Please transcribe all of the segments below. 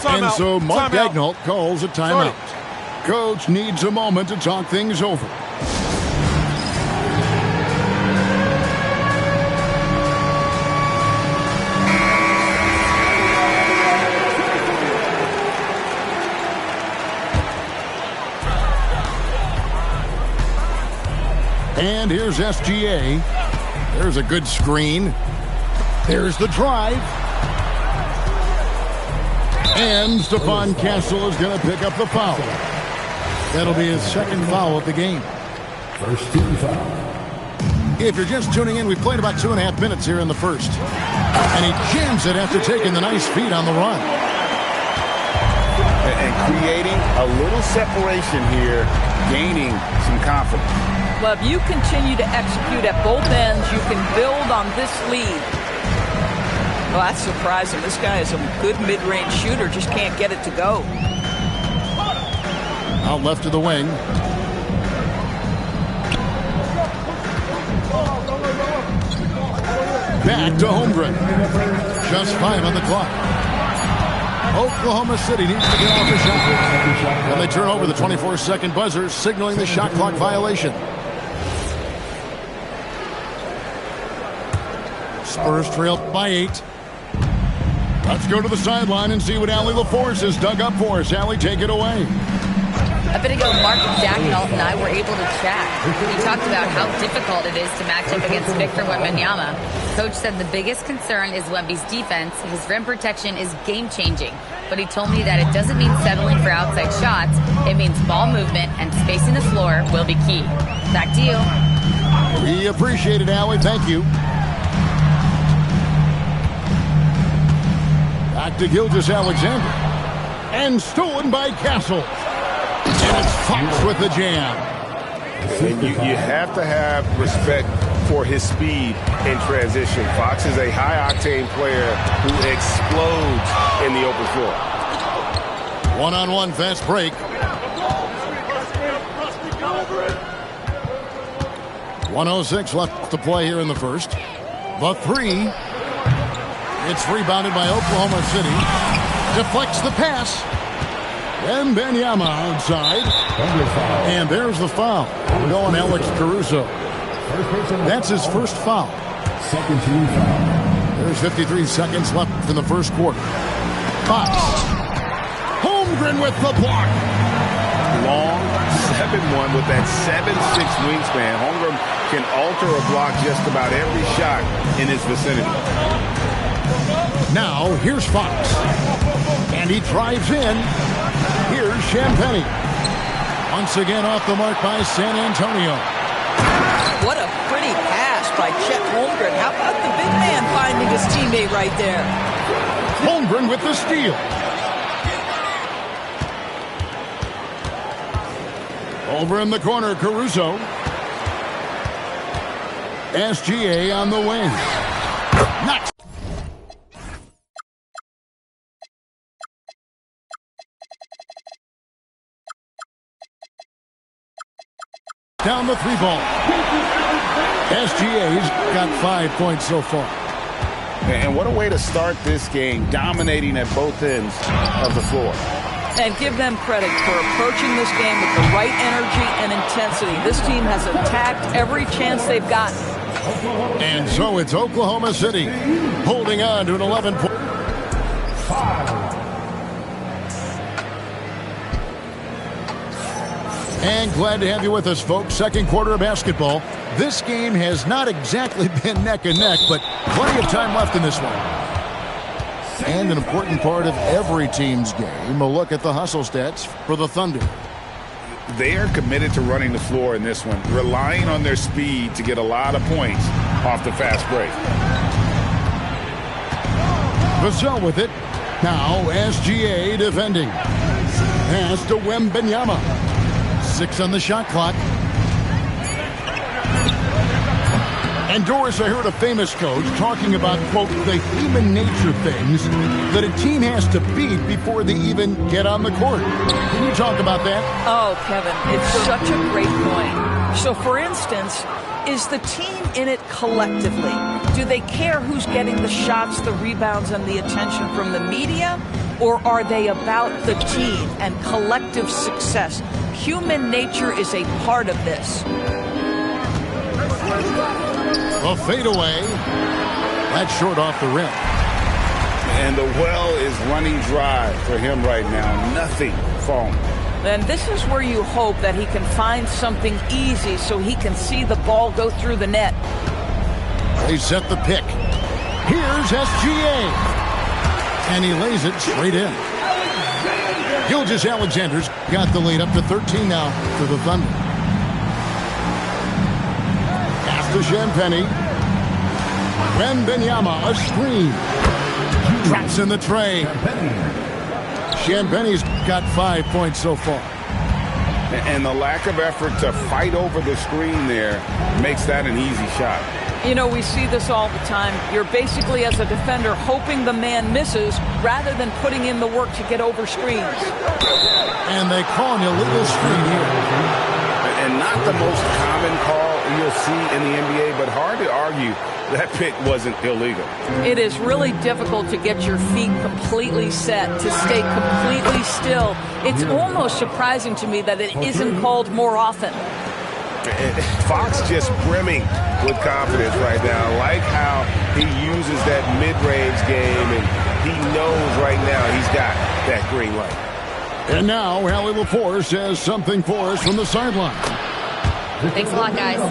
And so Mark Daignault calls a timeout. Coach needs a moment to talk things over. And here's SGA. There's a good screen. There's the drive. And Stephon Castle is going to pick up the foul. That'll be his second foul of the game. First team foul. If you're just tuning in, we played about 2.5 minutes here in the first. And he jams it after taking the nice feed on the run. And creating a little separation here, gaining some confidence. Well, if you continue to execute at both ends, you can build on this lead. Well, that's surprising. This guy is a good mid-range shooter, just can't get it to go. Out left to the wing. Back to Holmgren. Just 5 on the clock. Oklahoma City needs to get off the shot. And they turn over the 24-second buzzer, signaling the shot clock violation. Spurs trail by 8. Let's go to the sideline and see what Allie LaForce has dug up for us. Allie, take it away. A bit ago, Mark Daignault and I were able to chat. He talked about how difficult it is to match up against Victor Wembanyama. Coach said the biggest concern is Wemby's defense. His rim protection is game-changing. But he told me that it doesn't mean settling for outside shots. It means ball movement and spacing the floor will be key. Back to you. We appreciate it, Allie. Thank you. Back to Gilgeous-Alexander. And stolen by Castle. And it's Fox with the jam. And you have to have respect for his speed in transition. Fox is a high-octane player who explodes in the open floor. One-on-one fast break. 1:06 left to play here in the first. The three. It's rebounded by Oklahoma City. Deflects the pass. Wembanyama outside. And there's the foul. We're going Alex Caruso. That's his first foul. Second team foul. There's 53 seconds left in the first quarter. Fox. Holmgren with the block. Long 7-1 with that 7'6" wingspan. Holmgren can alter a block just about every shot in his vicinity. Now, here's Fox. And he drives in. Here's Champagnie. Once again off the mark by San Antonio. What a pretty pass by Chet Holmgren. How about the big man finding his teammate right there? Holmgren with the steal. Over in the corner, Caruso. SGA on the wing. Not. Down the three ball. SGA's got 5 points so far. And what a way to start this game, dominating at both ends of the floor. And give them credit for approaching this game with the right energy and intensity. This team has attacked every chance they've gotten. And so it's Oklahoma City holding on to an 11-point. And glad to have you with us, folks. Second quarter of basketball. This game has not exactly been neck and neck, but plenty of time left in this one. And an important part of every team's game, a look at the hustle stats for the Thunder. They are committed to running the floor in this one, relying on their speed to get a lot of points off the fast break. Vassell with it. Now SGA defending. Pass to Wembanyama. 6 on the shot clock. And Doris, I heard a famous coach talking about, quote, the human nature things that a team has to beat before they even get on the court. Can you talk about that? Oh, Kevin, it's such a great point. So, for instance, is the team in it collectively? Do they care who's getting the shots, the rebounds, and the attention from the media? or are they about the team and collective success? Human nature is a part of this. A fadeaway. That's short off the rim. And the well is running dry for him right now. Nothing falling. And this is where you hope that he can find something easy so he can see the ball go through the net. They set the pick. Here's SGA. And he lays it straight in. Gilgeous-Alexander's got the lead up to 13 now for the Thunder. Pass to Champagny. Wembanyama, a screen. Drops in the tray. Champagny's got 5 points so far. And the lack of effort to fight over the screen there makes that an easy shot. You know, we see this all the time. You're basically, as a defender, hoping the man misses rather than putting in the work to get over screens. And they call an illegal screen here. And not the most common call you'll see in the NBA, but hard to argue that pick wasn't illegal. It is really difficult to get your feet completely set, to stay completely still. It's almost surprising to me that it isn't called more often. Fox just brimming with confidence right now. I like how he uses that mid-range game, and he knows right now he's got that green light. And now Allie Lepore says something for us from the sideline. Thanks a lot, guys.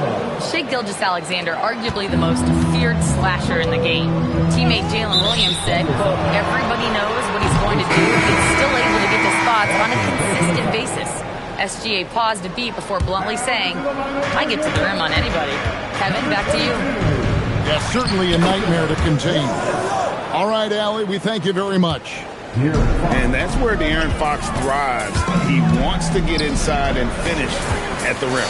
Shai Gilgeous-Alexander, arguably the most feared slasher in the game. Teammate Jalen Williams said, quote, everybody knows what he's going to do. He's still able to get to spots on a consistent basis. SGA paused a beat before bluntly saying, I get to the rim on anybody. Kevin, back to you. Yeah, certainly a nightmare to contain. All right, Allie, we thank you very much. And that's where De'Aaron Fox thrives. He wants to get inside and finish at the rim.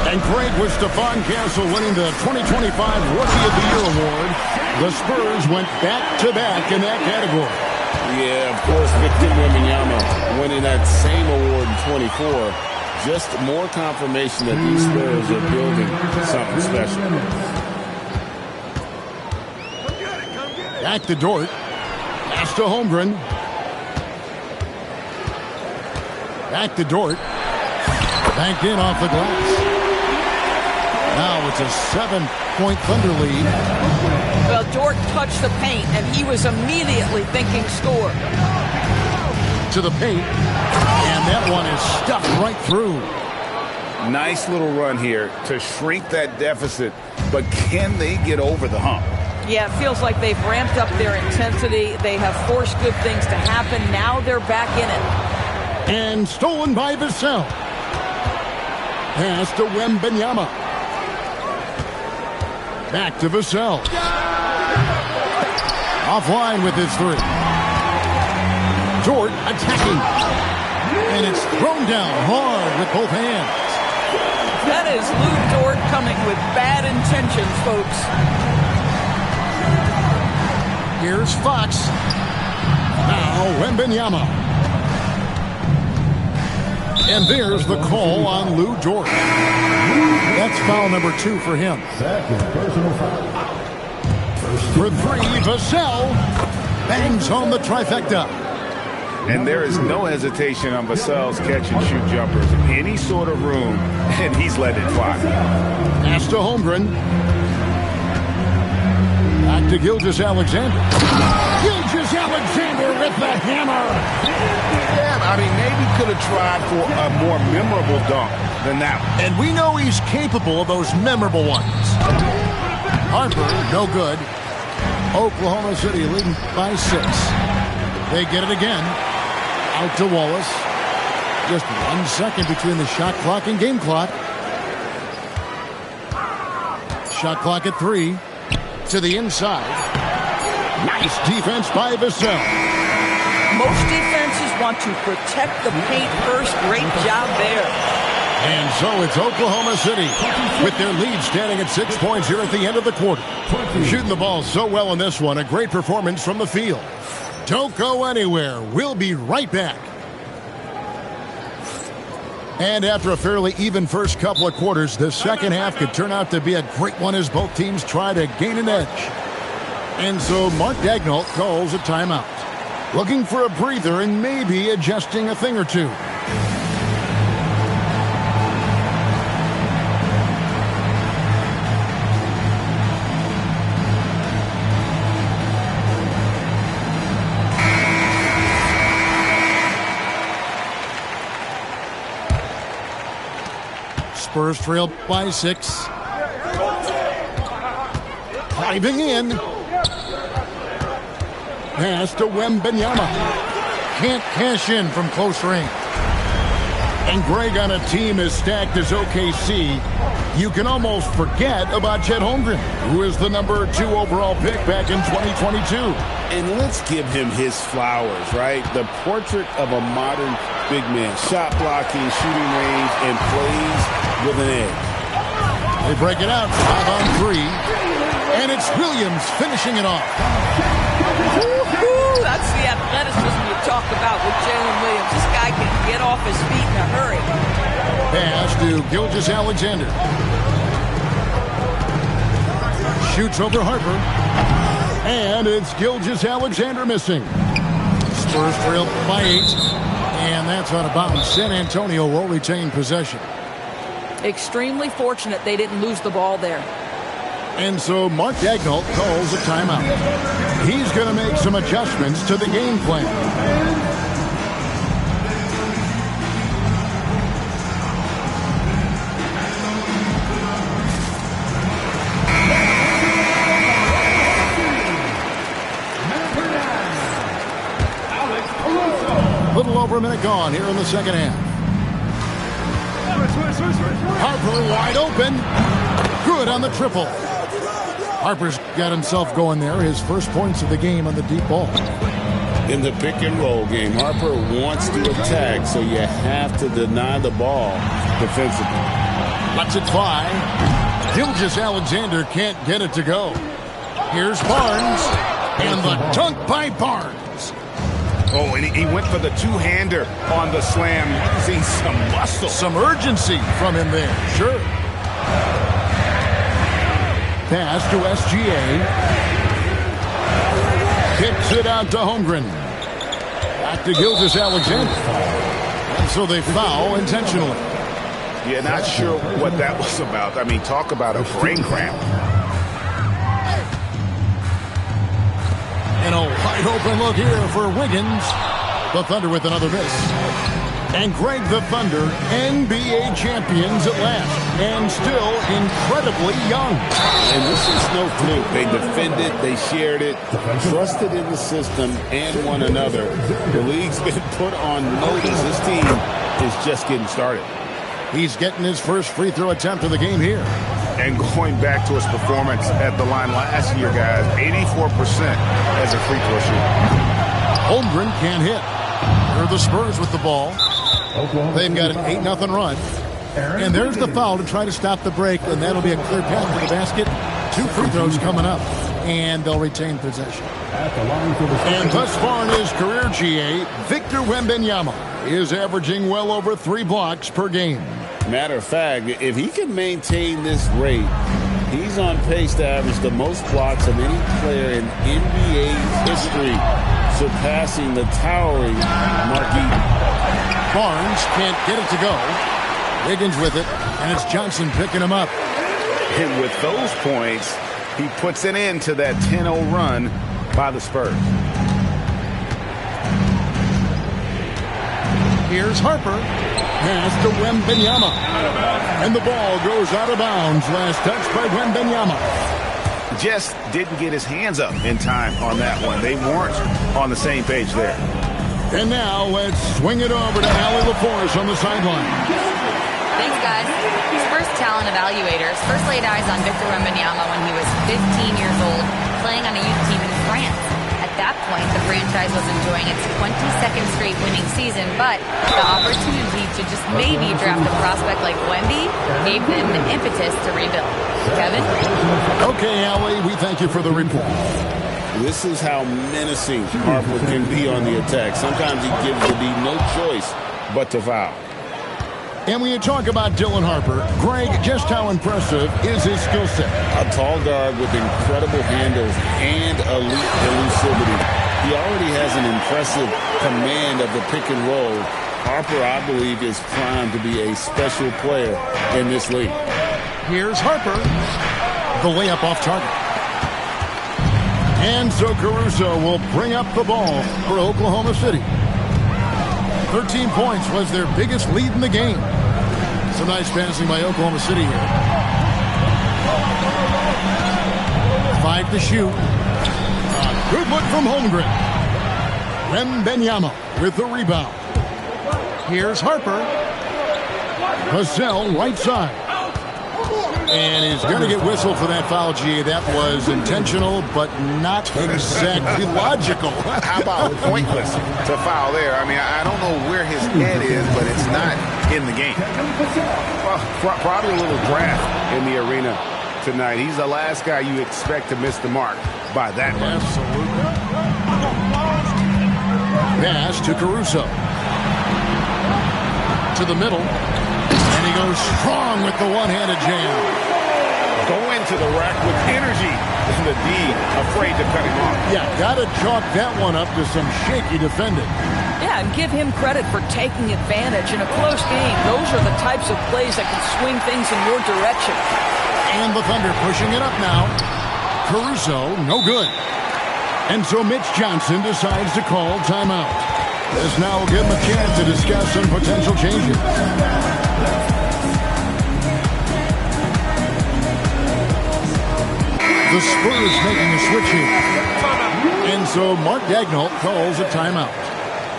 And great was Stephon Castle winning the 2025 Rookie of the Year award. The Spurs went back-to-back in that category. Yeah, of course, Victor Wembanyama winning that same award in 24. Just more confirmation that these Spurs are building something special. Back to Dort. Pass to Holmgren. Back to Dort. Banked in off the glass. Now it's a 7-point Thunder lead. Well, Dort touched the paint, and he was immediately thinking score. To the paint. And that one is stuffed right through. Nice little run here to shrink that deficit, but can they get over the hump? Yeah, it feels like they've ramped up their intensity. They have forced good things to happen. Now they're back in it. And stolen by Vassell. Pass to Wembanyama. Back to Vassell. Offline with his three. Dort attacking. And it's thrown down hard with both hands. That is Lou Dort coming with bad intentions, folks. Here's Fox. Now Wembanyama. And there's the call on Lou Dort. That's foul number 2 for him. Second personal foul. For 3, Vassell bangs home the trifecta. And there is no hesitation on Vassell's catch-and-shoot jumpers. Any sort of room, and he's let it fly. Pass to Holmgren. Back to Gilgeous-Alexander. Gilgeous-Alexander with the hammer. Yeah, I mean, maybe could have tried for a more memorable dunk than that one. And we know he's capable of those memorable ones. Harper, no good. Oklahoma City leading by 6. They get it again. Out to Wallace. Just 1 second between the shot clock and game clock. Shot clock at 3. To the inside. Nice defense by Vassell. Most defenses want to protect the paint first. Great job there. And so it's Oklahoma City with their lead standing at 6 points here at the end of the quarter. Shooting the ball so well in this one. A great performance from the field. Don't go anywhere. We'll be right back. And after a fairly even first couple of quarters, the second half could turn out to be a great one as both teams try to gain an edge. And so Mark Daigneault calls a timeout. looking for a breather and maybe adjusting a thing or two. Spurs trail by 6. Driving in. Pass to Wembanyama. Can't cash in from close range. And Greg, on a team as stacked as OKC, you can almost forget about Chet Holmgren, who is the number 2 overall pick back in 2022. And let's give him his flowers, right? The portrait of a modern big man. Shot blocking, shooting range, and plays with an edge. They break it out, 5 on 3. And it's Williams finishing it off. Woo-hoo, that's the athleticism you talk about with Jalen Williams. This guy can get off his feet in a hurry. Pass to Gilgeous-Alexander. Shoots over Harper. And it's Gilgeous-Alexander missing. Spurs trail by 8. And that's out of bounds. San Antonio will retain possession. Extremely fortunate they didn't lose the ball there. And so Mark Daigneault calls a timeout. He's going to make some adjustments to the game plan. Little over a minute gone here in the second half. Harper wide open. Good on the triple. Harper's got himself going there. His first points of the game on the deep ball. In the pick and roll game, Harper wants to attack, so you have to deny the ball defensively. Lets it fly. Gilgeous-Alexander can't get it to go. Here's Barnes. And the dunk by Barnes. Oh, and he went for the two-hander on the slam, using some muscle. Some urgency from him there, sure. Pass to SGA. Kicks it out to Holmgren. Back to Gilgeous-Alexander. And so they foul intentionally. Yeah, not sure what that was about. I mean, talk about a brain cramp. And a wide open look here for Wiggins. The Thunder with another miss. And Greg, the Thunder, NBA champions at last. And still incredibly young. And this is no fluke. They defended, they shared it, trusted in the system and one another. The league's been put on notice. This team is just getting started. He's getting his first free throw attempt of the game here. And going back to his performance at the line last year, guys, 84% as a free throw shooter. Holmgren can't hit. Here are the Spurs with the ball. They've got an 8-0 run. And there's the foul to try to stop the break, and that'll be a clear path to the basket. 2 free throws coming up, and they'll retain possession. And thus far in his career, GA, Victor Wembanyama is averaging well over 3 blocks per game. Matter of fact, if he can maintain this rate, he's on pace to average the most blocks of any player in NBA history, surpassing the towering Mark Eaton. Barnes can't get it to go. Wiggins with it, and it's Johnson picking him up. And with those points, he puts an end to that 10-0 run by the Spurs. Here's Harper. Pass to Wembanyama. And the ball goes out of bounds. Last touch by Wembanyama. Just didn't get his hands up in time on that one. They weren't on the same page there. And now let's swing it over to Allie LaForce on the sideline. Thanks, guys. Spurs talent evaluators first laid eyes on Victor Wembanyama when he was 15 years old, playing on a youth team in France. At that point, the franchise was enjoying its 22nd straight winning season, but the opportunity to just maybe draft a prospect like Wemby gave them the impetus to rebuild. Kevin? Okay, Allie, we thank you for the report. This is how menacing Harper can be on the attack. Sometimes he gives the D no choice but to foul. And when you talk about Dylan Harper, Greg, just how impressive is his skill set? A tall guard with incredible handles and elite elusivity. He already has an impressive command of the pick and roll. Harper, I believe, is primed to be a special player in this league. Here's Harper. The layup off target. And so Caruso will bring up the ball for Oklahoma City. 13 points was their biggest lead in the game. Some nice passing by Oklahoma City here. 5 to shoot. A good look from Holmgren. Wembanyama with the rebound. Here's Harper. Vassell right side. And he's going to get whistled for that foul, G. That was intentional, but not exactly logical. How about pointless to foul there? I mean, I don't know where his head is, but it's not in the game. Well, probably a little draft in the arena tonight. He's the last guy you expect to miss the mark by that much. Absolutely. Pass to Caruso. To the middle. And he goes strong with the one-handed jam. Go into the rack with energy. And the D afraid to cut him off. Yeah, got to chalk that one up to some shaky defending. Yeah, and give him credit for taking advantage in a close game. Those are the types of plays that can swing things in your direction. And the Thunder pushing it up now. Caruso, no good. And so Mitch Johnson decides to call timeout. This now will give him a chance to discuss some potential changes. The Spurs making a switch here. And so Mark Daigneault calls a timeout.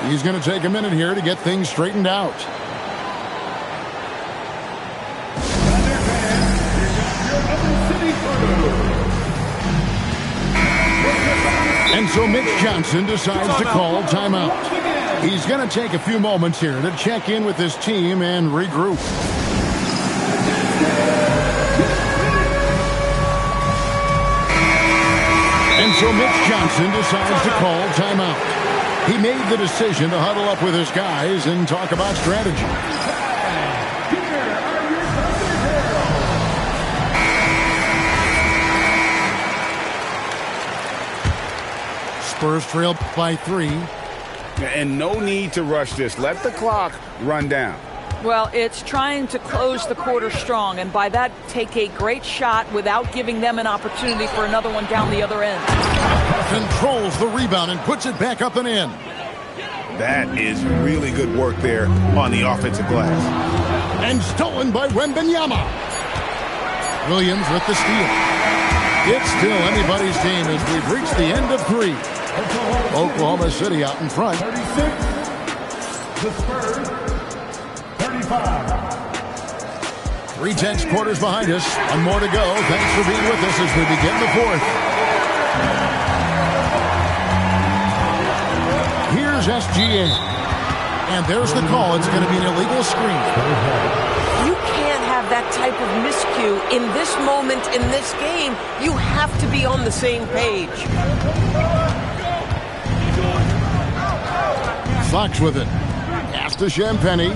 He's going to take a minute here to get things straightened out. And so Mitch Johnson decides to call timeout. He's going to take a few moments here to check in with his team and regroup. And so Mitch Johnson decides to call timeout. He made the decision to huddle up with his guys and talk about strategy. Spurs trail by 3. And no need to rush this. Let the clock run down. Well, it's trying to close the quarter strong, and by that, take a great shot without giving them an opportunity for another one down the other end. Controls the rebound and puts it back up and in. That is really good work there on the offensive glass. And stolen by Wembanyama. Williams with the steal. It's still anybody's game as we've reached the end of 3. Oklahoma City out in front. 36. The Spurs. 35. 3 tenths quarters behind us. One more to go. Thanks for being with us as we begin the 4th. Here's SGA. And there's the call. It's going to be an illegal screen. You can't have that type of miscue in this moment in this game. You have to be on the same page. Fox with it. Pass to Champagny.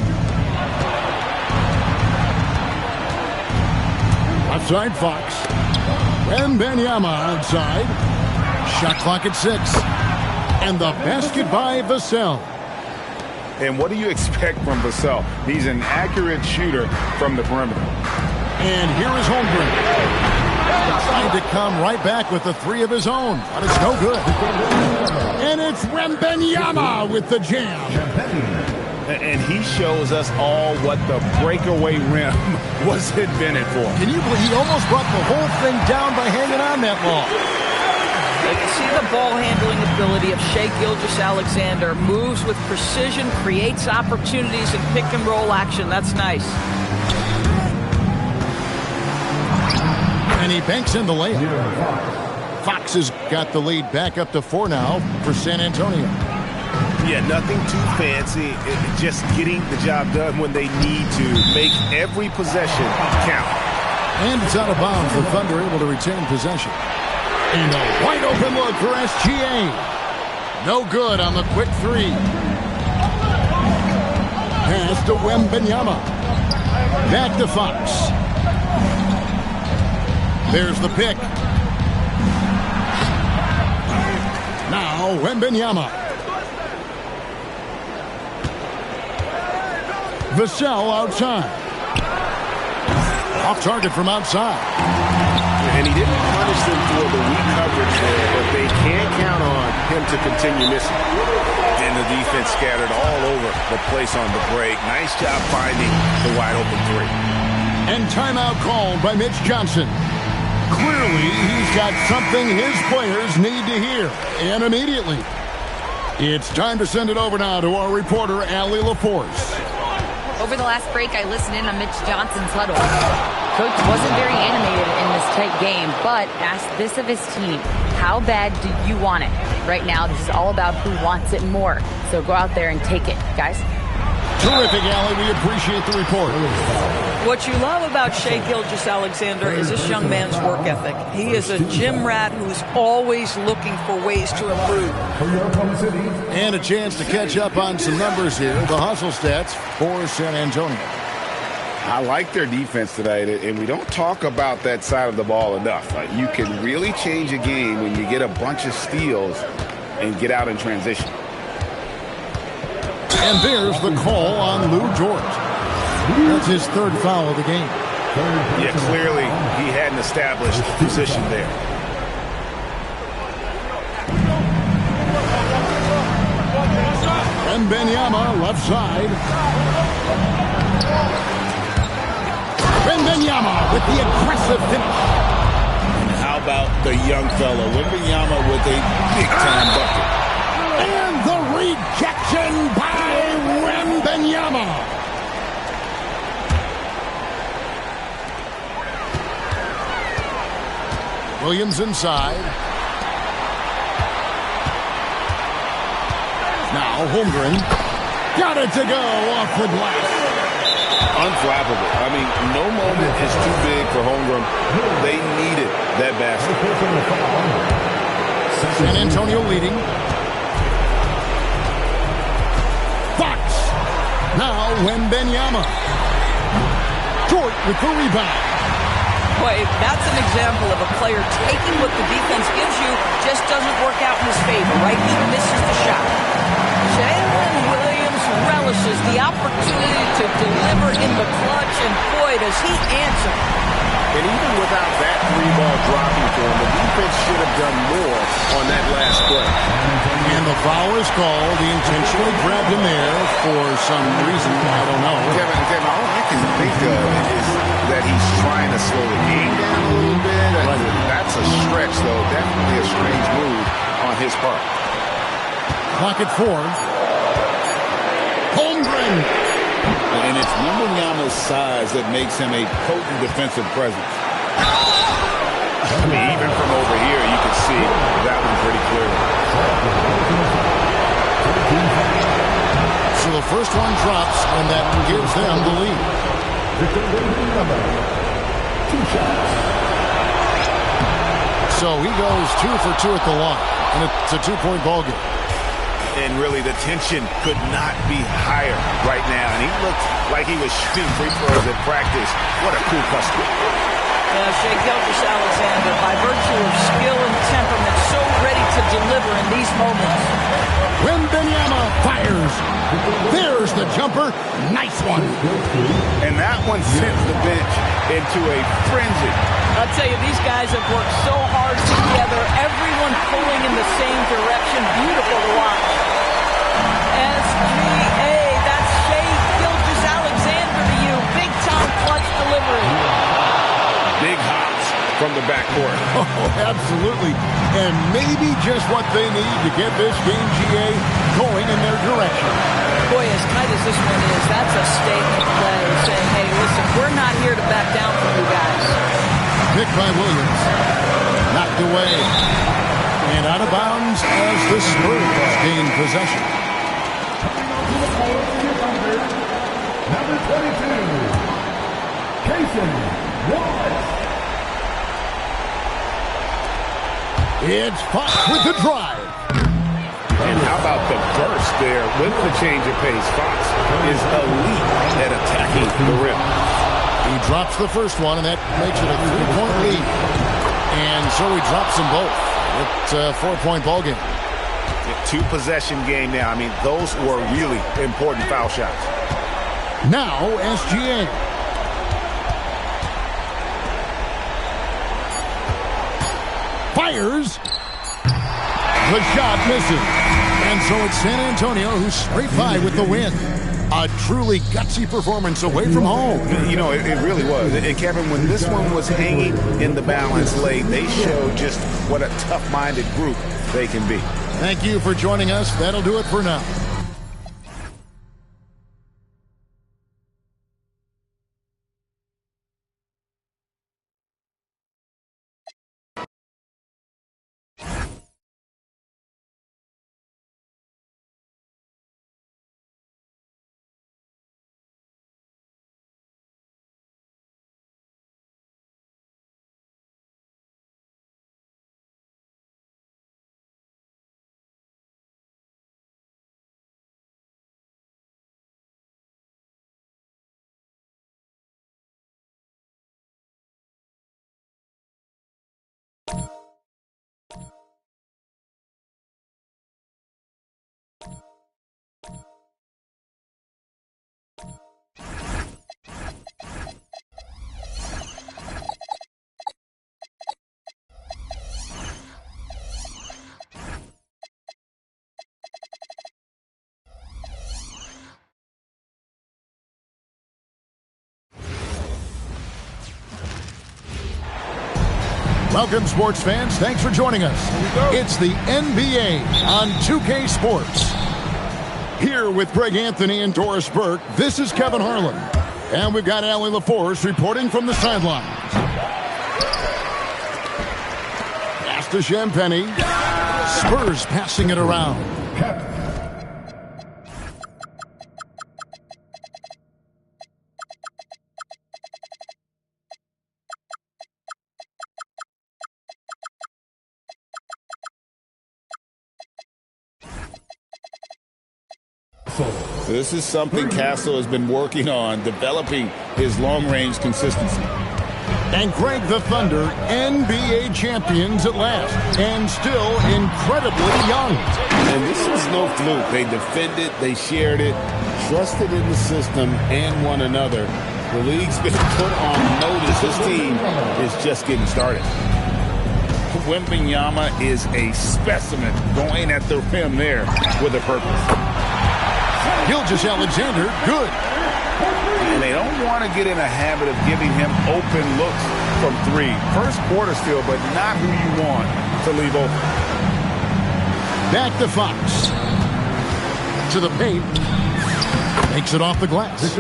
Outside Fox. Wembanyama outside. Shot clock at 6. And the basket by Vassell. And what do you expect from Vassell? He's an accurate shooter from the perimeter. And here is Holmgren. Trying to come right back with the 3 of his own, but it's no good. And it's Wembanyama with the jam. And he shows us all what the breakaway rim was invented for. Can you believe he almost brought the whole thing down by hanging on that long? You can see the ball handling ability of Shai Gilgeous-Alexander. Moves with precision, creates opportunities in pick and roll action. That's nice. And he banks in the layup. Fox has got the lead back up to 4 now for San Antonio. Yeah, nothing too fancy. Just getting the job done when they need to. Make every possession count. And it's out of bounds. The Thunder able to retain possession. And a wide open look for SGA. No good on the quick 3. Pass to Wembanyama. Back to Fox. There's the pick. Now Now, Wembanyama. Vassell outside. Off target from outside. And he didn't punish them for the weak coverage there, but they can't count on him to continue missing. And the defense scattered all over the place on the break. Nice job finding the wide open three. And timeout called by Mitch Johnson. Clearly, he's got something his players need to hear, and immediately. It's time to send it over now to our reporter, Allie LaForce. Over the last break, I listened in on Mitch Johnson's huddle. Coach wasn't very animated in this tight game, but asked this of his team: how bad do you want it? Right now, this is all about who wants it more. So go out there and take it, guys. Terrific, Allie. We appreciate the report. What you love about Shai Gilgeous-Alexander is this young man's work ethic. He is a gym rat who's always looking for ways to improve. And a chance to catch up on some numbers here. The hustle stats for San Antonio. I like their defense tonight, and we don't talk about that side of the ball enough. You can really change a game when you get a bunch of steals and get out in transition. And there's the call on Lou Dort. That's his third foul of the game. Yeah, clearly he hadn't established position there. Wembanyama left side. Wembanyama with the aggressive finish. How about the young fella, Wembanyama with a big-time bucket. And the rejection by Wembanyama. Williams inside. Now Holmgren. Got it to go off the glass. Unflappable. I mean, no moment is too big for Holmgren. They needed that basket. San Antonio leading. Fox. Now Wembanyama. Dort with the rebound. Boy, that's an example of a player taking what the defense gives you, just doesn't work out in his favor, right? He misses the shot. Jalen Williams relishes the opportunity to deliver in the clutch, and boy, does he answer. And even without that three-ball dropping for him, the defense should have done more on that last play. And the foul is called. He intentionally grabbed him there for some reason. I don't know. Kevin, all I can think of is that he's trying to slow the game down a little bit. That's a stretch, though. Definitely a strange move on his part. Clock at 4. Holmgren. And it's Wembanyama's size that makes him a potent defensive presence. I mean, even from over here, you can see that one pretty clearly. So the first one drops, and that gives them the lead. So he goes 2 for 2 at the line, and it's a 2-point ball game. And really, the tension could not be higher right now. And he looked like he was shooting free throws at practice. What a cool customer. Shai Gilgeous-Alexander, by virtue of skill and temperament, so ready to deliver in these moments. Wembanyama fires. There's the jumper. Nice one. And that one sends the bench into a frenzy. I'll tell you, these guys have worked so hard together, everyone pulling in the same direction. Beautiful to watch. SGA, that's Shai Gilgeous-Alexander to you. Big-time clutch delivery. Big hops from the backcourt. Oh, absolutely. And maybe just what they need to get this game, GA, going in their direction. Boy, as tight as this one is, that's a statement play saying, hey, listen, we're not here to back down from you guys. Picked by Williams. Knocked away. And out of bounds as the Spurs gain possession. Number 22, Casey Wallace. It's Fox with the drive. And how about the burst there with the change of pace? Fox is elite at attacking the rim. He drops the first one, and that makes it a 3-point lead. And so he drops them both. It's a 4-point ball game. Two-possession game now. I mean, those were really important foul shots. Now, SGA. Fires. The shot misses. And so it's San Antonio who scraped by with the win. A truly gutsy performance away from home. You know, it really was. And Kevin, when this one was hanging in the balance late, they showed just what a tough-minded group they can be. Thank you for joining us. That'll do it for now. Welcome, sports fans. Thanks for joining us. It's the NBA on 2K Sports. Here with Greg Anthony and Doris Burke, this is Kevin Harlan. And we've got Allie LaForce reporting from the sidelines. Pass to Champagny. Spurs passing it around. This is something Castle has been working on, developing his long-range consistency. And Greg, the Thunder, NBA champions at last, and still incredibly young. And this is no fluke. They defended, they shared it, trusted in the system and one another. The league's been put on notice. This team is just getting started. Wembanyama is a specimen going at the rim there with a purpose. Gilgeous-Alexander, good. And they don't want to get in a habit of giving him open looks from three. First quarter still, but not who you want to leave open. Back to Fox. To the paint. Makes it off the glass.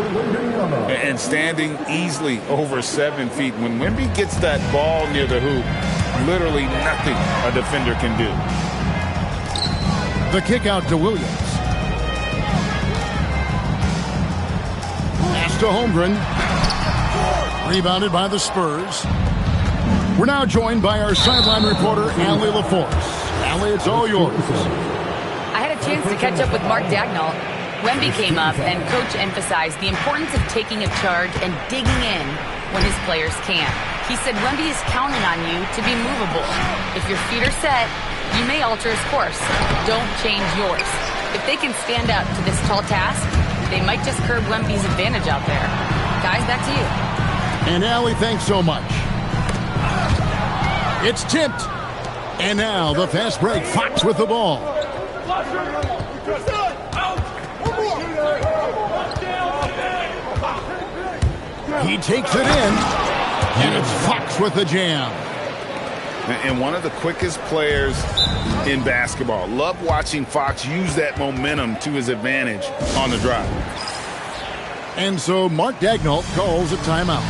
And standing easily over 7 feet. When Wemby gets that ball near the hoop, literally nothing a defender can do. The kick out to Williams. To Holmgren. Rebounded by the Spurs. We're now joined by our sideline reporter, Allie LaForce. Allie, it's all yours. I had a chance to catch up with Mark Dagnall. Wemby came up, and Coach emphasized the importance of taking a charge and digging in when his players can't. He said Wemby is counting on you to be movable. If your feet are set, you may alter his course. Don't change yours. If they can stand up to this tall task, they might just curb Wemby's advantage out there. Guys, back to you. And Allie, thanks so much. It's tipped. And now the fast break. Fox with the ball. He takes it in. And it's Fox with the jam. And one of the quickest players in basketball. Love watching Fox use that momentum to his advantage on the drive. And so Mark Dagnall calls a timeout.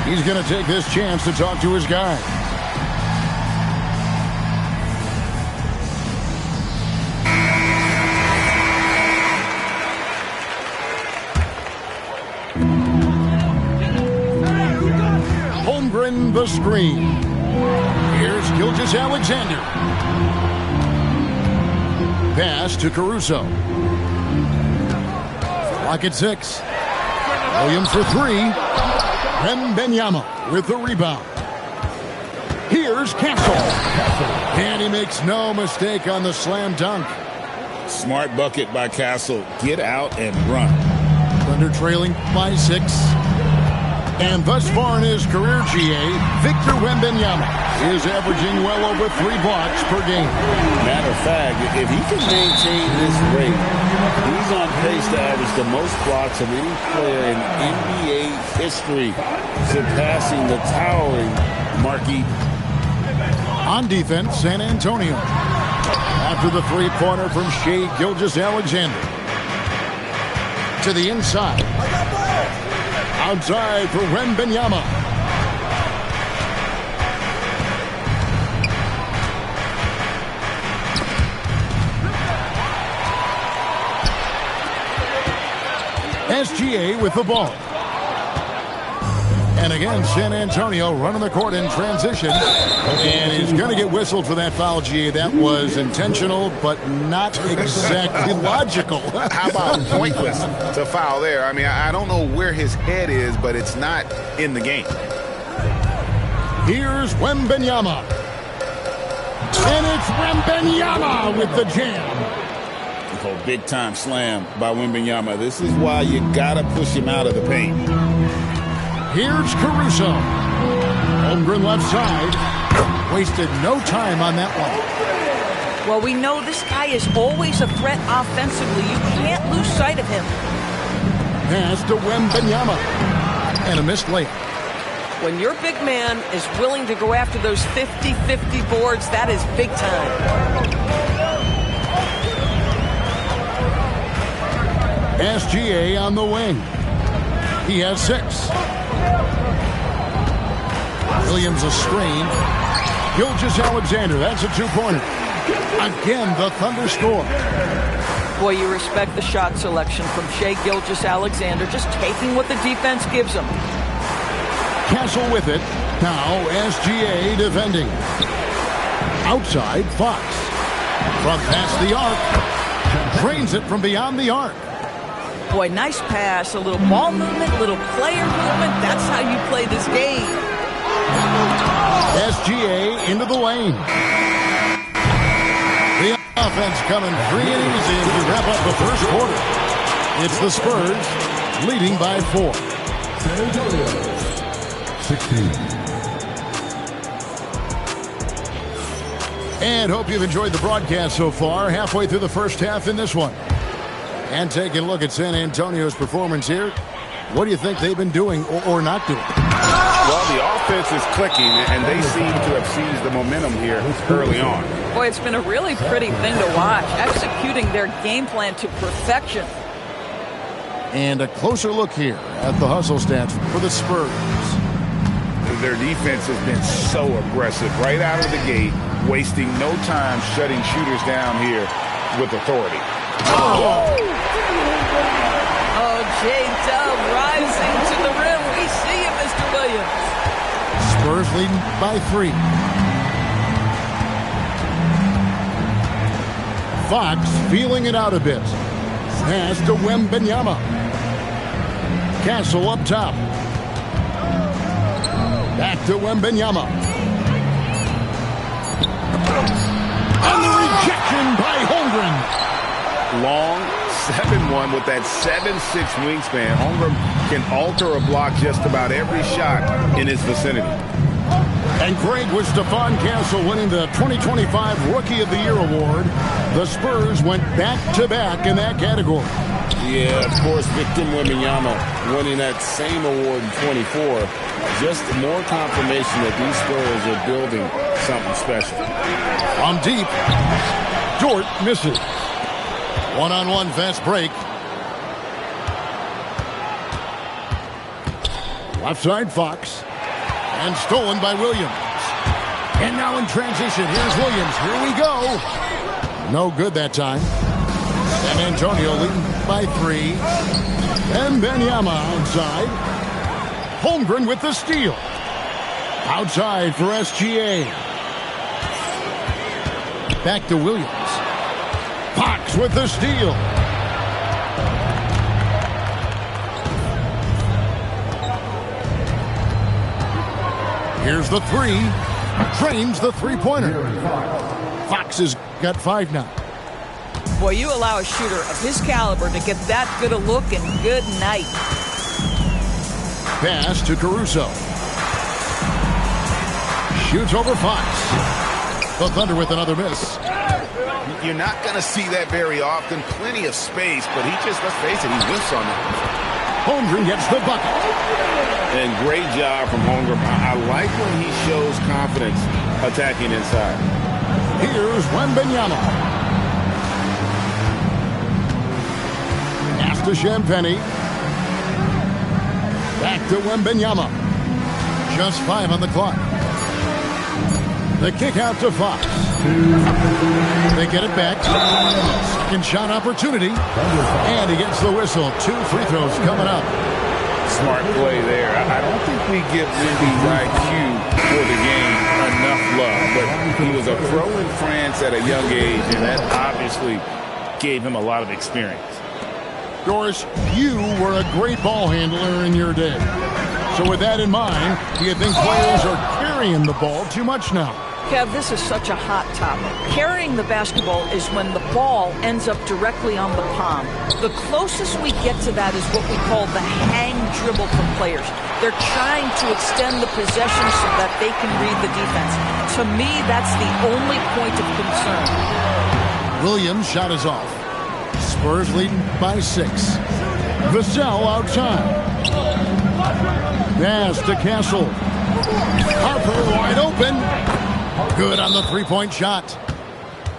He's going to take this chance to talk to his guy. Holmgren the screen. Here's Gilgeous-Alexander. Pass to Caruso. Clock at 6. Williams for three. Wembanyama with the rebound. Here's Castle. And he makes no mistake on the slam dunk. Smart bucket by Castle. Get out and run. Thunder trailing by 6. And thus far in his career, GA, Victor Wembanyama is averaging well over 3 blocks per game. Matter of fact, if he can maintain this rate, he's on pace to average the most blocks of any player in NBA history, surpassing the towering Mark Eaton. On defense, San Antonio. After the three-pointer from Shai Gilgeous-Alexander. To the inside. Outside for Wembanyama. SGA with the ball. And again, San Antonio running the court in transition. And he's going to get whistled for that foul, GA. That was intentional, but not exactly logical. How about pointless to foul there? I mean, I don't know where his head is, but it's not in the game. Here's Wembanyama. And it's Wembanyama with the jam. Oh, big-time slam by Wembanyama. This is why you got to push him out of the paint. Here's Caruso. Holmgren left side. Wasted no time on that one. Well, we know this guy is always a threat offensively. You can't lose sight of him. Pass to Wembanyama. And a missed layup. When your big man is willing to go after those 50-50 boards, that is big time. SGA on the wing. He has 6. Williams a screen. Gilgeous-Alexander, that's a 2-pointer. Again, the Thunder score. Boy, you respect the shot selection from Shai Gilgeous-Alexander, just taking what the defense gives him. Castle with it. Now SGA defending. Outside, Fox. From past the arc. Drains it from beyond the arc. Boy, nice pass, a little ball movement, little player movement. That's how you play this game. SGA into the lane. The offense coming free and easy as we wrap up the first quarter. It's the Spurs leading by 4. San Antonio, 16. And hope you've enjoyed the broadcast so far. Halfway through the first half in this one. And taking a look at San Antonio's performance here. What do you think they've been doing or not doing? Well, the offense is clicking, and they seem to have seized the momentum here early on. Boy, it's been a really pretty thing to watch, executing their game plan to perfection. And a closer look here at the hustle stats for the Spurs. Their defense has been so aggressive right out of the gate, wasting no time shutting shooters down here with authority. Oh, J-Dub rising to the rim. We see you, Mr. Williams. Spurs leading by 3. Fox feeling it out a bit. Pass to Wembanyama. Castle up top. Back to Wembanyama. And the rejection by Holmgren. Long 7-1 with that 7'6" wingspan. Holmgren can alter a block just about every shot in his vicinity. And Greg, with Stephon Castle winning the 2025 Rookie of the Year award, the Spurs went back-to-back in that category. Yeah, of course, Victor Wembanyama winning that same award in 24. Just more confirmation that these Spurs are building something special. From deep, Dort misses. One-on-one fast break. Left side, Fox. And stolen by Williams. And now in transition, here's Williams. Here we go. No good that time. San Antonio leading by 3. And Wembanyama outside. Holmgren with the steal. Outside for SGA. Back to Williams. Fox with the steal. Here's the 3. Drains the three-pointer. Fox has got 5 now. Boy, you allow a shooter of his caliber to get that good a look, and good night. Pass to Caruso. Shoots over Fox. The Thunder with another miss. You're not going to see that very often. Plenty of space, but he just, let's face it, he whiffs on it. Holmgren gets the bucket. And great job from Holmgren. I like when he shows confidence attacking inside. Here's Wembanyama. Pass to Champagnie. Back to Wembanyama. Just 5 on the clock. The kick out to Fox. They get it back. Second shot opportunity. And he gets the whistle. 2 free throws coming up. Smart play there. I don't think we give Wemby's IQ for the game enough love, but he was a pro in France at a young age, and that obviously gave him a lot of experience. Doris, you were a great ball handler in your day. So with that in mind, do you think players are carrying the ball too much now? Kev, this is such a hot topic. Carrying the basketball is when the ball ends up directly on the palm. The closest we get to that is what we call the hang dribble from players. They're trying to extend the possession so that they can read the defense. To me, that's the only point of concern. Williams' shot is off. Spurs leading by 6. Vassell outside. Pass to Castle. Harper wide open. Good on the three-point shot.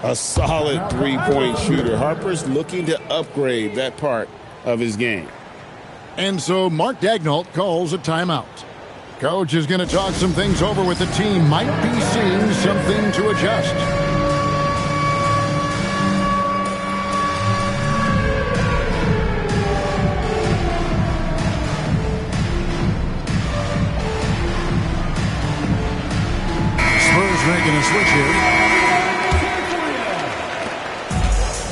A solid three-point shooter. Harper's looking to upgrade that part of his game. And so Mark Daigneault calls a timeout. Coach is going to talk some things over with the team. Might be seeing something to adjust. Making a switch here.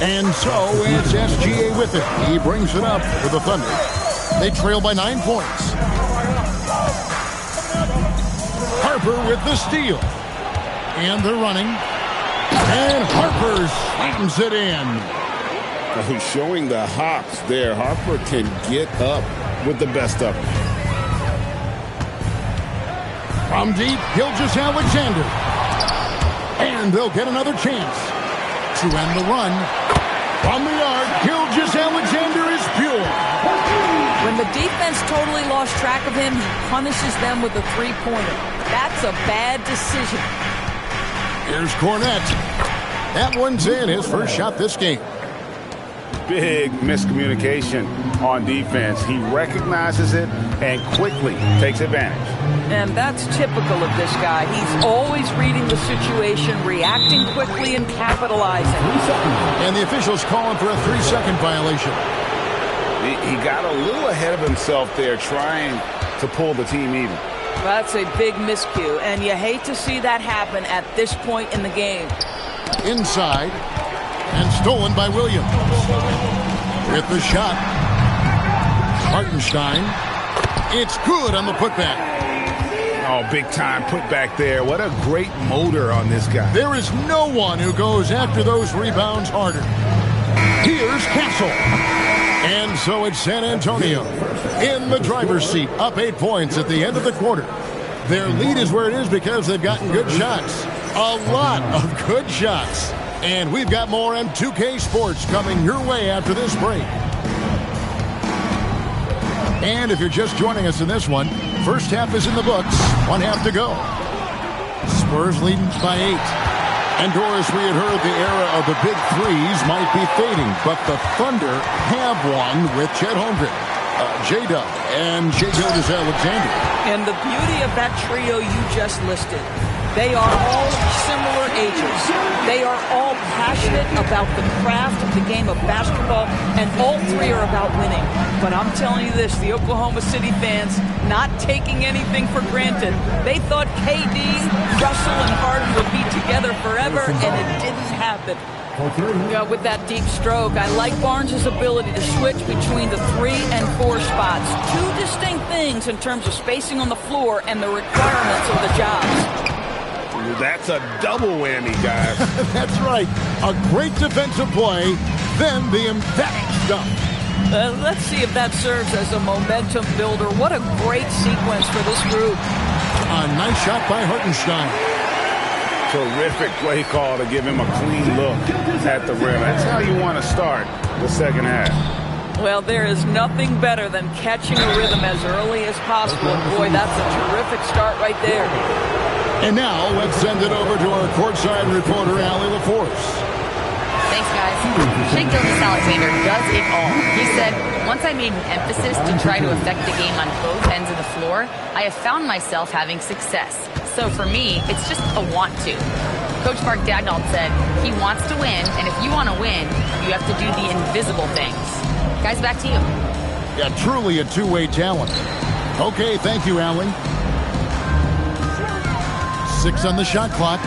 And so it's SGA with it. He brings it up for the Thunder. They trail by 9 points. Harper with the steal. And they're running. And Harper slams it in. He's showing the hops there. Harper can get up with the best of them. From deep, Gilgeous-Alexander. And they'll get another chance to end the run. From the arc, Gilgeous-Alexander is pure. When the defense totally lost track of him, he punishes them with a three-pointer. That's a bad decision. Here's Cornette. That one's in, his first shot this game. Big miscommunication on defense. He recognizes it and quickly takes advantage. And that's typical of this guy. He's always reading the situation, reacting quickly, and capitalizing. And the officials calling for a 3-second violation. He got a little ahead of himself there, trying to pull the team even. That's a big miscue, and you hate to see that happen at this point in the game. Inside, and stolen by Williams. With the shot, Hartenstein. It's good on the putback. Oh, big time putback there. What a great motor on this guy. There is no one who goes after those rebounds harder. Here's Castle. And so it's San Antonio in the driver's seat, up 8 points at the end of the quarter. Their lead is where it is because they've gotten good shots. A lot of good shots. And we've got more M2K Sports coming your way after this break. And if you're just joining us in this one, first half is in the books. 1 half to go. Spurs leading by 8. And Doris, we had heard the era of the big threes might be fading, but the Thunder have one with Chet Holmgren, J-Dub, and Shai Gilgeous-Alexander. And the beauty of that trio you just listed, they are all similar ages. They are all passionate about the craft of the game of basketball, and all three are about winning. But I'm telling you this, the Oklahoma City fans, not taking anything for granted. They thought KD, Russell, and Harden would be together forever, and it didn't happen. With that deep stroke, I like Barnes' ability to switch between the 3 and 4 spots. Two distinct things in terms of spacing on the floor and the requirements of the jobs. That's a double whammy, guys. That's right. A great defensive play, then the emphatic stuff. Let's see if that serves as a momentum builder. What a great sequence for this group. A nice shot by Hartenstein. Terrific play call to give him a clean look at the rim. That's how you want to start the second half. Well, there is nothing better than catching a rhythm as early as possible. And boy, that's a terrific start right there. And now let's send it over to our courtside reporter, Allie LaForce. Thanks, guys. Shea Gilgeous-Alexander does it all. He said, once I made an emphasis to try to affect the game on both ends of the floor, I have found myself having success. So for me, it's just a want to. Coach Mark Daigneault said he wants to win, and if you want to win, you have to do the invisible things. Guys, back to you. Yeah, truly a two-way talent. Okay, thank you, Allie. 6 on the shot clock.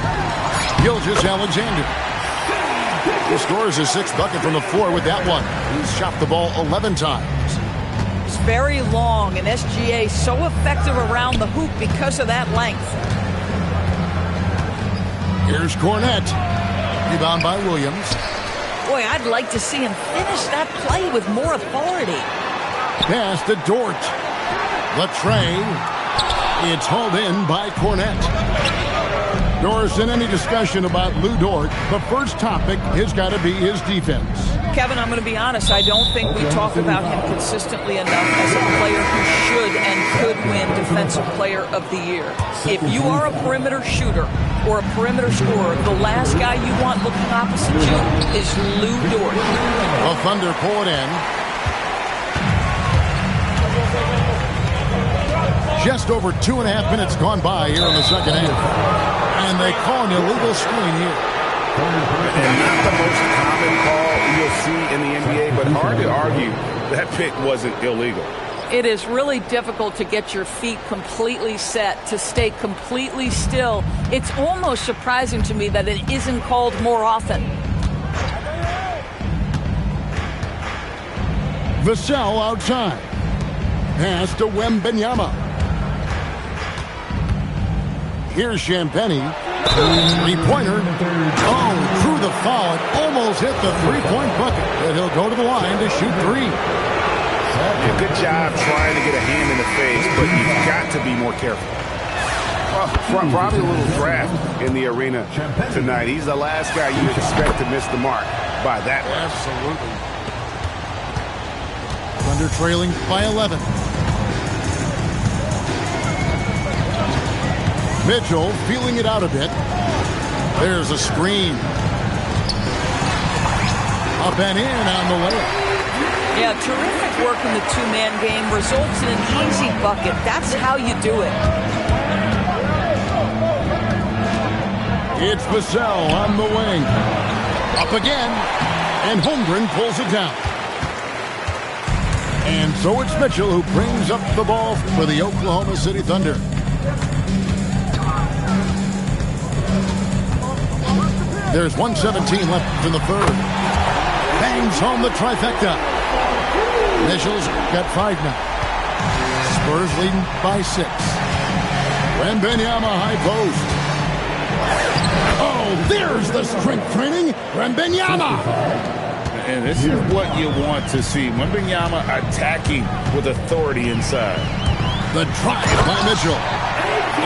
Gilgeous-Alexander. He scores his 6th bucket from the floor with that one. He's shot the ball 11 times. It's very long, and SGA so effective around the hoop because of that length. Here's Cornette. Rebound by Williams. Boy, I'd like to see him finish that play with more authority. Pass to Dort. Latray. It's hauled in by Cornette. Doris, in any discussion about Lou Dort, the first topic has got to be his defense. Kevin, I'm going to be honest. I don't think we talk about him consistently enough as a player who should and could win Defensive Player of the Year. If you are a perimeter shooter or a perimeter scorer, the last guy you want looking opposite you is Lou Dort. The Thunder pull it in. Just over 2.5 minutes gone by here in the second half. And they call an illegal screen here. And not the most common call you'll see in the NBA, but hard to argue that pick wasn't illegal. It is really difficult to get your feet completely set, to stay completely still. It's almost surprising to me that it isn't called more often. Vassell outside. Pass to Wembanyama. Here's Champagny. Three-pointer. Oh, through the foul. It almost hit the three-point bucket. But he'll go to the line to shoot 3. Yeah, good job trying to get a hand in the face, but you've got to be more careful. Well, probably a little draft in the arena tonight. He's the last guy you expect to miss the mark by that much. Absolutely. Thunder trailing by 11. Mitchell feeling it out a bit. There's a screen. Up and in on the layup. Yeah, terrific work in the two-man game. Results in an easy bucket. That's how you do it. It's Vassell on the wing. Up again. And Holmgren pulls it down. And so it's Mitchell who brings up the ball for the Oklahoma City Thunder. There's 1:17 left in the third. Bangs home the trifecta. Mitchell's got 5 now. Spurs leading by 6. Wembanyama high post. Oh, there's the strength training. Wembanyama. And this is what you want to see. Wembanyama attacking with authority inside. The drive by Mitchell.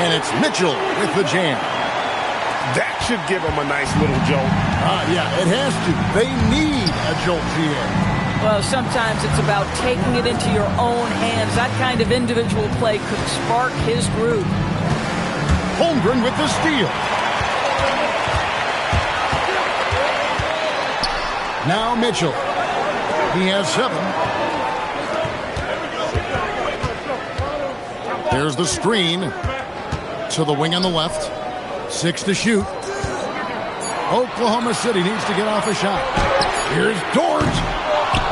And it's Mitchell with the jam. That should give them a nice little jolt. Yeah, it has to. They need a jolt here. Well, sometimes it's about taking it into your own hands. That kind of individual play could spark his groove. Holmgren with the steal. Now Mitchell. He has 7. There's the screen to the wing on the left. 6 to shoot. Oklahoma City needs to get off a shot. Here's Dort.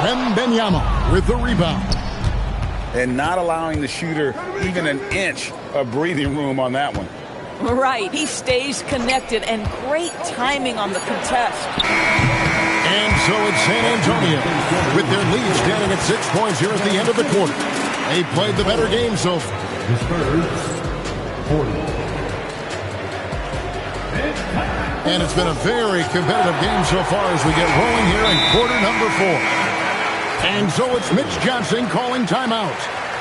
Wembanyama with the rebound. And not allowing the shooter even an inch of breathing room on that one. Right. He stays connected, and great timing on the contest. And so it's San Antonio with their lead standing at 6 points here at the end of the quarter. They played the better game so far. The Spurs, 40. And it's been a very competitive game so far as we get rolling here in quarter number 4. And so it's Mitch Johnson calling timeout.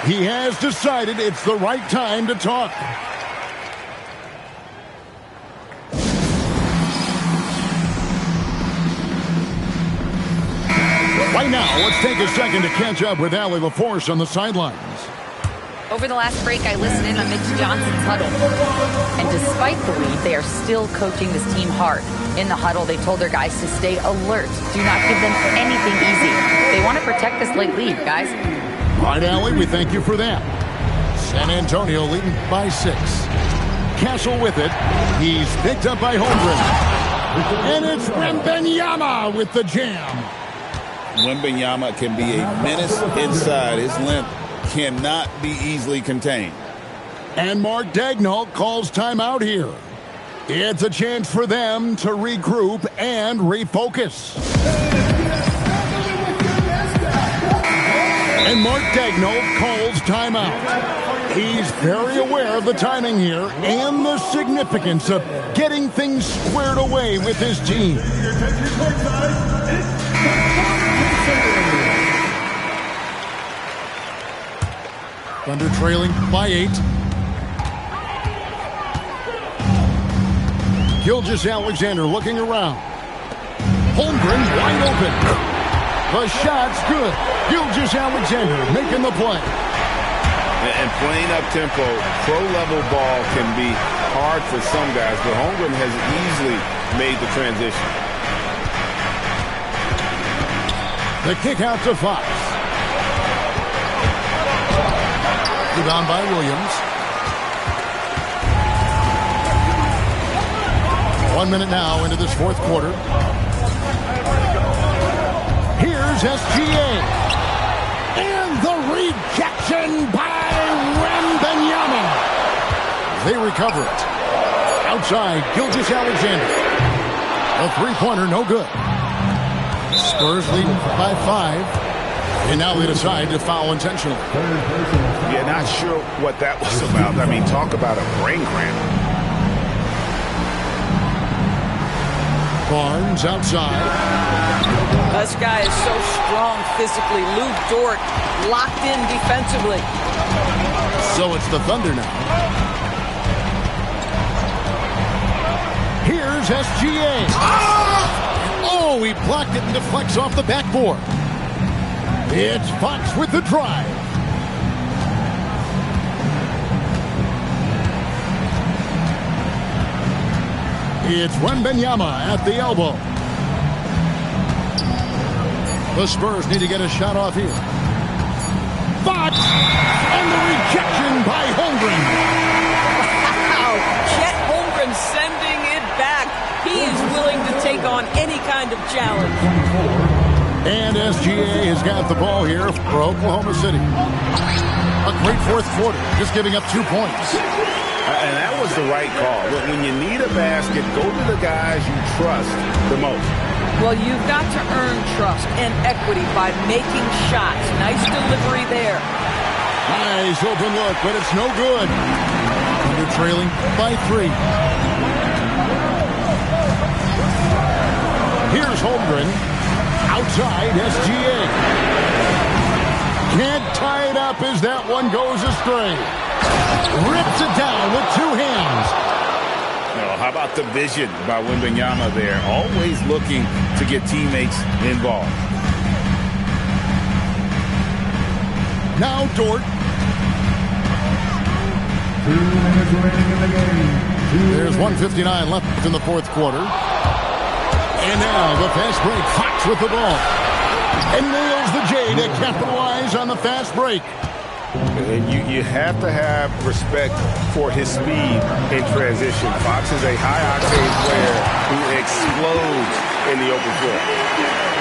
He has decided it's the right time to talk. Right now, let's take a second to catch up with Allie LaForce on the sidelines. Over the last break, I listened in on Mitch Johnson's huddle. And despite the lead, they are still coaching this team hard. In the huddle, they told their guys to stay alert. Do not give them anything easy. They want to protect this late lead, guys. All right, Allie, we thank you for that. San Antonio leading by 6. Castle with it. He's picked up by Holmgren. And it's Wembanyama with the jam. Wembanyama can be a menace inside. His length cannot be easily contained. And Mark Daigneault calls timeout here. It's a chance for them to regroup and refocus. And Mark Daigneault calls timeout. He's very aware of the timing here and the significance of getting things squared away with his team. Thunder trailing by 8. Gilgeous-Alexander looking around. Holmgren wide open. The shot's good. Gilgeous-Alexander making the play. And playing up tempo, pro-level ball can be hard for some guys, but Holmgren has easily made the transition. The kick out to Fox. Rebound by Williams. 1 minute now into this fourth quarter. Here's SGA. And the rejection by Wembanyama. They recover it. Outside, Gilgeous-Alexander. A three-pointer, no good. Spurs leading by 5. And now they decide to foul intentionally. Yeah, not sure what that was about. I mean, talk about a brain cramp. Barnes outside. This guy is so strong physically. Lou Dort locked in defensively. So it's the Thunder now. Here's SGA. Oh, he blocked it and deflects off the backboard. It's Fox with the drive. It's Wembanyama at the elbow. The Spurs need to get a shot off here. Fox! And the rejection by Holmgren. Wow! Chet Holmgren sending it back. He is willing to take on any kind of challenge. And SGA has got the ball here for Oklahoma City. A great fourth quarter, just giving up 2 points. And that was the right call. When you need a basket, go to the guys you trust the most. Well, you've got to earn trust and equity by making shots. Nice delivery there. Nice open look, but it's no good. Under trailing by 3. Here's Holmgren. Outside, SGA. Can't tie it up as that one goes astray. Rips it down with 2 hands. No, how about the vision by Wembanyama there? Always looking to get teammates involved. Now Dort. 2 minutes remaining in the game. There's 1:59 left in the fourth quarter. And now the fast break. Fox with the ball. And nails the J to capitalize on the fast break. And you have to have respect for his speed in transition. Fox is a high-octane player who explodes in the open floor.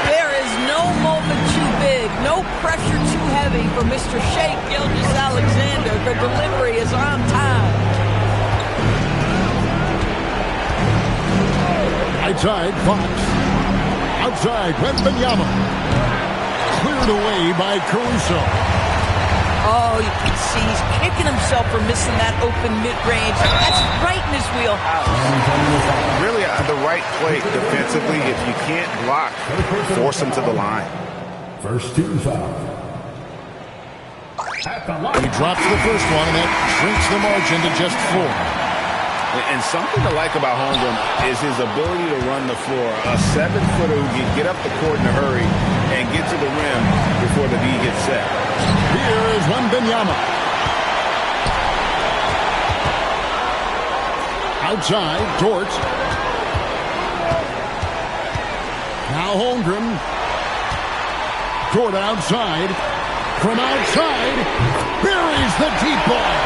There is no moment too big, no pressure too heavy for Mr. Shea Gilgeous-Alexander. The delivery is on time. Outside, Fox. Outside, Wembanyama. Cleared away by Caruso. Oh, you can see he's kicking himself for missing that open mid-range. That's right in his wheelhouse. Really, the right play defensively. If you can't block, force him to the line. First team foul. He drops the first one, and that shrinks the margin to just 4. And something to like about Holmgren is his ability to run the floor. A 7-footer who can get up the court in a hurry and get to the rim before the D gets set. Here is Wembanyama. Outside, Dort. Now Holmgren. Dort outside. From outside, buries the deep ball.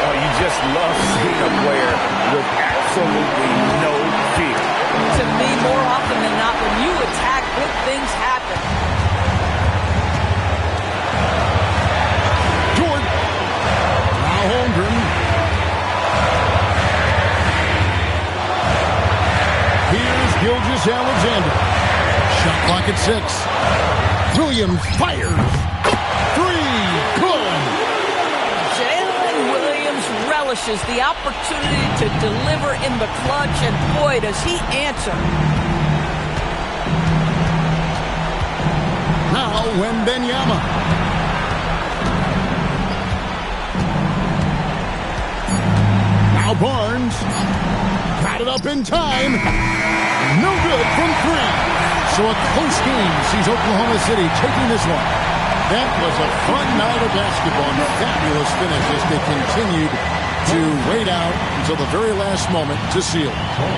Oh, you just love seeing a player with absolutely no fear. To me, more often than not, when you attack, good things happen. Dort. Now Holmgren. Here's Gilgeous-Alexander. Shot clock at 6. Williams fires. 3. Good. Jalen Williams relishes the opportunity to deliver in the clutch, and boy, does he answer. Now Wembanyama. Now Barnes. Got it up in time. No good from 3. So a close game sees Oklahoma City taking this one. That was a fun night of basketball and a fabulous finish as they continued to wait out until the very last moment to seal.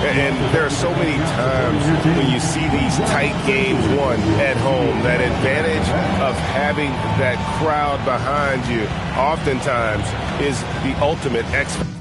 And there are so many times when you see these tight games won at home, that advantage of having that crowd behind you oftentimes is the ultimate X factor.